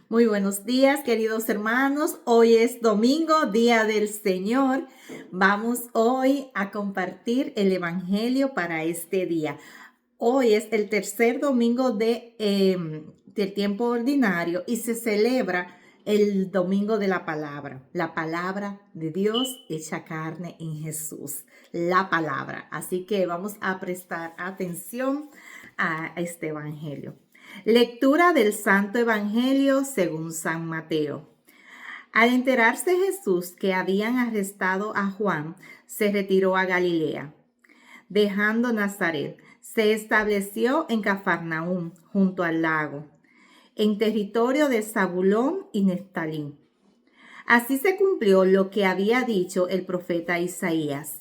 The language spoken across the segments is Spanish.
Muy buenos días, queridos hermanos. Hoy es domingo, día del Señor. Vamos hoy a compartir el Evangelio para este día. Hoy es el tercer domingo del tiempo ordinario y se celebra el domingo de la palabra de Dios hecha carne en Jesús, la palabra. Así que vamos a prestar atención a este Evangelio. Lectura del Santo Evangelio según San Mateo. Al enterarse Jesús que habían arrestado a Juan, se retiró a Galilea. Dejando Nazaret, se estableció en Cafarnaúm, junto al lago, en territorio de Zabulón y Neftalí. Así se cumplió lo que había dicho el profeta Isaías.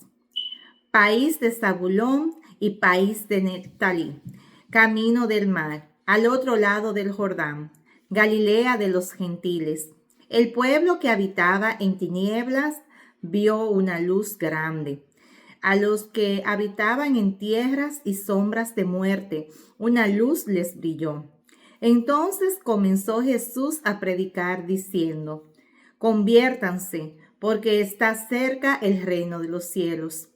País de Zabulón y país de Neftalí, camino del mar, al otro lado del Jordán, Galilea de los gentiles. El pueblo que habitaba en tinieblas vio una luz grande. A los que habitaban en tierras y sombras de muerte, una luz les brilló. Entonces comenzó Jesús a predicar diciendo: Conviértanse, porque está cerca el reino de los cielos.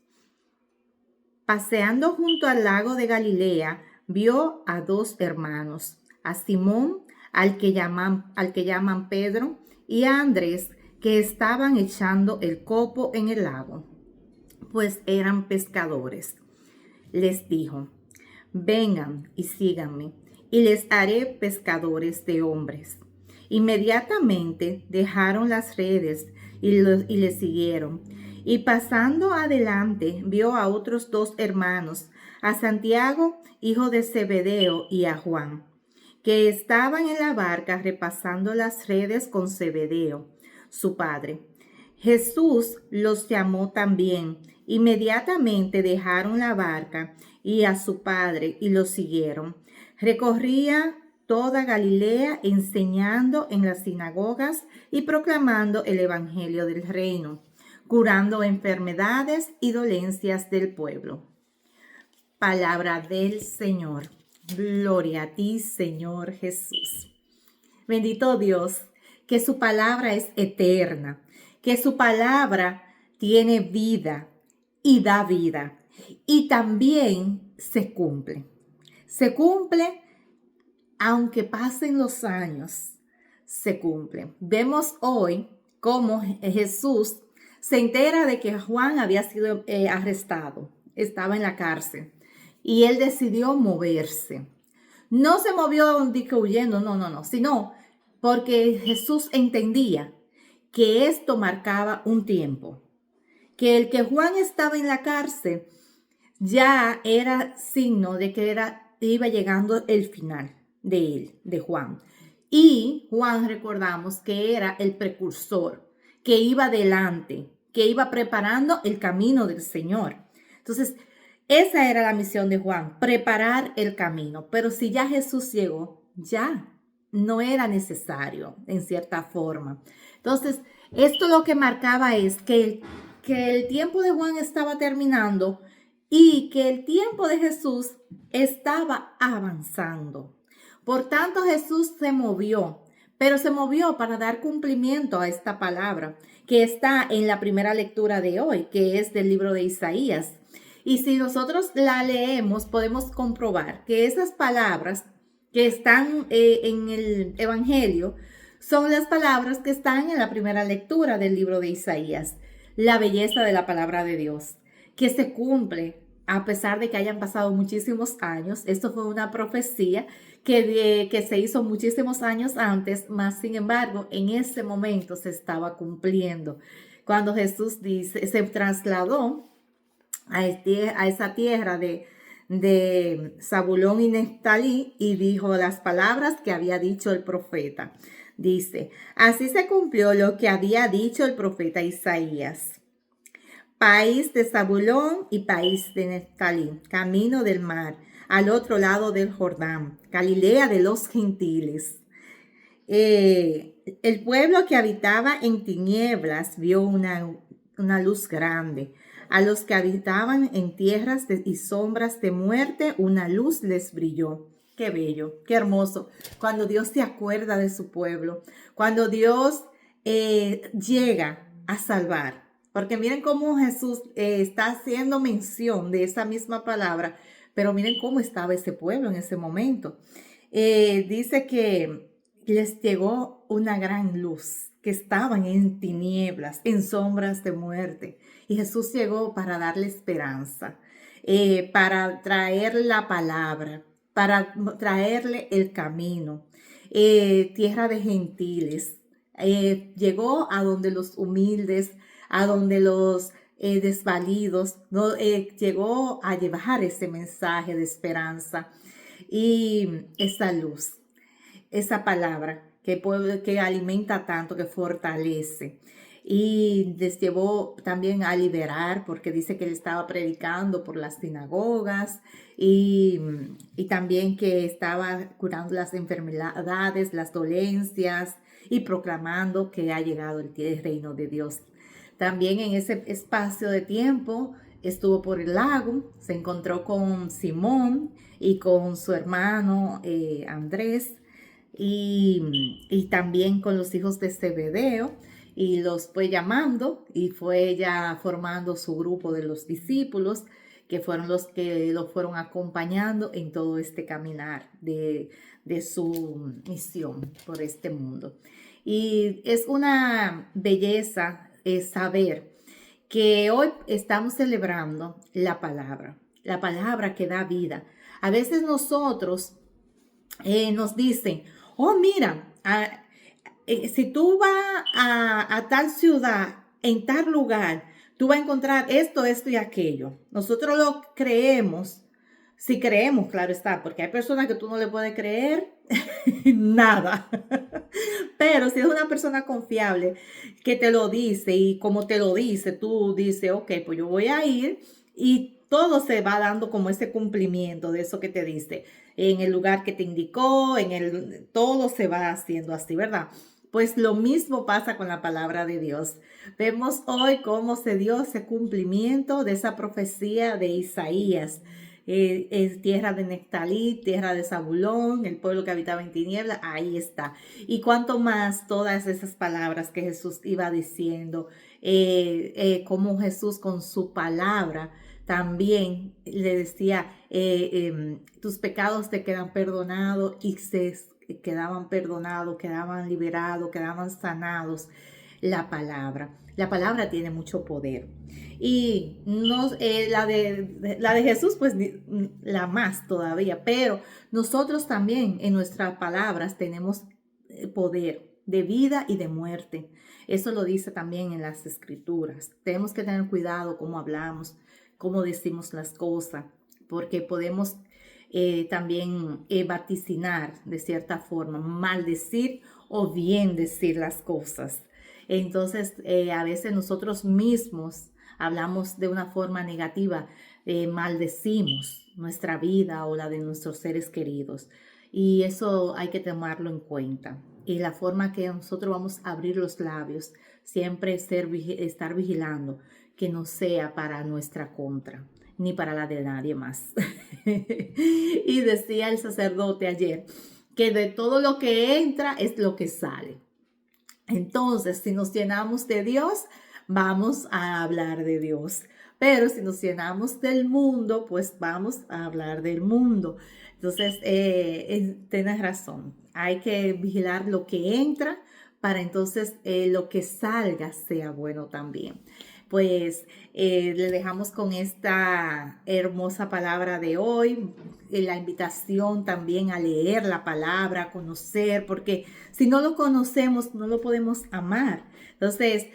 Paseando junto al lago de Galilea, vio a dos hermanos, a Simón, al que llaman Pedro, y a Andrés, que estaban echando el copo en el lago, pues eran pescadores. Les dijo: Vengan y síganme, y les haré pescadores de hombres. Inmediatamente dejaron las redes y le siguieron. Y pasando adelante, vio a otros dos hermanos, a Santiago, hijo de Zebedeo, y a Juan, que estaban en la barca repasando las redes con Zebedeo, su padre. Jesús los llamó también. Inmediatamente dejaron la barca y a su padre y lo siguieron. Recorría toda Galilea enseñando en las sinagogas y proclamando el evangelio del reino, curando enfermedades y dolencias del pueblo. Palabra del Señor. Gloria a ti, Señor Jesús. Bendito Dios, que su palabra es eterna, que su palabra tiene vida y da vida, y también se cumple. Se cumple aunque pasen los años, se cumple. Vemos hoy cómo Jesús se entera de que Juan había sido arrestado, estaba en la cárcel, y él decidió moverse. No se movió huyendo, no, sino porque Jesús entendía que esto marcaba un tiempo, que el que Juan estaba en la cárcel ya era signo de que iba llegando el final de él, de Juan. Y Juan, recordamos que era el precursor, que iba adelante, que iba preparando el camino del Señor. Entonces, esa era la misión de Juan, preparar el camino. Pero si ya Jesús llegó, ya no era necesario, en cierta forma. Entonces, esto lo que marcaba es que el tiempo de Juan estaba terminando y que el tiempo de Jesús estaba avanzando. Por tanto, Jesús se movió, pero se movió para dar cumplimiento a esta palabra que está en la primera lectura de hoy, que es del libro de Isaías. Y si nosotros la leemos, podemos comprobar que esas palabras que están en el Evangelio son las palabras que están en la primera lectura del libro de Isaías. La belleza de la palabra de Dios, que se cumple a pesar de que hayan pasado muchísimos años. Esto fue una profecía que se hizo muchísimos años antes, más sin embargo, en ese momento se estaba cumpliendo. Cuando Jesús se trasladó a esa tierra de Zabulón y Neftalí y dijo las palabras que había dicho el profeta. Dice: así se cumplió lo que había dicho el profeta Isaías. País de Zabulón y país de Neftalí, camino del mar, al otro lado del Jordán, Galilea de los gentiles. El pueblo que habitaba en tinieblas vio una luz grande. A los que habitaban en tierras y sombras de muerte, una luz les brilló. Qué bello, qué hermoso. Cuando Dios se acuerda de su pueblo, cuando Dios llega a salvar. Porque miren cómo Jesús está haciendo mención de esa misma palabra, pero miren cómo estaba ese pueblo en ese momento. Dice que les llegó una gran luz, que estaban en tinieblas, en sombras de muerte. Y Jesús llegó para darle esperanza, para traer la palabra, para traerle el camino, tierra de gentiles. Llegó a donde los humildes, a donde los desvalidos, no, llegó a llevar ese mensaje de esperanza y esa luz, esa palabra que alimenta tanto, que fortalece. Y les llevó también a liberar, porque dice que él estaba predicando por las sinagogas y, y también que estaba curando las enfermedades, las dolencias y proclamando que ha llegado el reino de Dios. También en ese espacio de tiempo estuvo por el lago, se encontró con Simón y con su hermano Andrés y también con los hijos de Zebedeo y los fue llamando y fue ya formando su grupo de los discípulos que fueron los que lo fueron acompañando en todo este caminar de su misión por este mundo. Y es una belleza saber que hoy estamos celebrando la palabra que da vida. A veces nosotros nos dicen, oh mira, si tú vas a tal ciudad, en tal lugar, tú vas a encontrar esto, esto y aquello. Nosotros lo creemos, si creemos, claro está, porque hay personas que tú no le puedes creer nada. Pero si es una persona confiable que te lo dice y como te lo dice, tú dices, ok, pues yo voy a ir y todo se va dando como ese cumplimiento de eso que te dice. En el lugar que te indicó, todo se va haciendo así, ¿verdad? Pues lo mismo pasa con la palabra de Dios. Vemos hoy cómo se dio ese cumplimiento de esa profecía de Isaías. Es tierra de Neftalí, tierra de Zabulón, el pueblo que habitaba en tiniebla, ahí está. Y cuanto más todas esas palabras que Jesús iba diciendo, como Jesús con su palabra también le decía, tus pecados te quedan perdonados y se quedaban perdonados, quedaban liberados, quedaban sanados. La palabra tiene mucho poder. Y no, la de Jesús, pues la más todavía, pero nosotros también en nuestras palabras tenemos poder de vida y de muerte. Eso lo dice también en las escrituras. Tenemos que tener cuidado cómo hablamos, cómo decimos las cosas, porque podemos también vaticinar de cierta forma, maldecir o bien decir las cosas. Entonces, a veces nosotros mismos hablamos de una forma negativa, maldecimos nuestra vida o la de nuestros seres queridos. Y eso hay que tomarlo en cuenta. Y la forma que nosotros vamos a abrir los labios, siempre estar vigilando que no sea para nuestra contra, ni para la de nadie más. Y decía el sacerdote ayer que de todo lo que entra es lo que sale. Entonces, si nos llenamos de Dios, vamos a hablar de Dios. Pero si nos llenamos del mundo, pues vamos a hablar del mundo. Entonces, tienes razón. Hay que vigilar lo que entra para entonces lo que salga sea bueno también. Pues le dejamos con esta hermosa palabra de hoy, la invitación también a leer la palabra, a conocer, porque si no lo conocemos, no lo podemos amar. Entonces,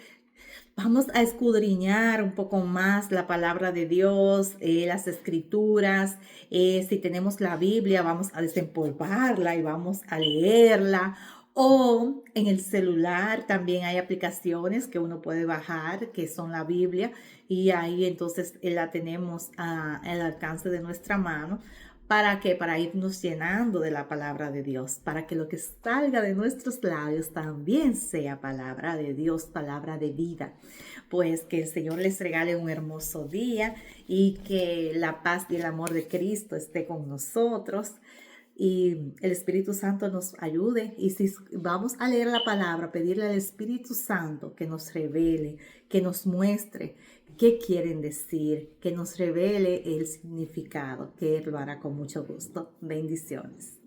vamos a escudriñar un poco más la palabra de Dios, las escrituras. Si tenemos la Biblia, vamos a desempolvarla y vamos a leerla. O en el celular también hay aplicaciones que uno puede bajar, que son la Biblia, y ahí entonces la tenemos al alcance de nuestra mano. ¿Para qué? Para irnos llenando de la palabra de Dios, para que lo que salga de nuestros labios también sea palabra de Dios, palabra de vida. Pues que el Señor les regale un hermoso día y que la paz y el amor de Cristo esté con nosotros. y el Espíritu Santo nos ayude. Y si vamos a leer la palabra, pedirle al Espíritu Santo que nos revele, que nos muestre qué quieren decir, que nos revele el significado, que Él lo hará con mucho gusto. Bendiciones.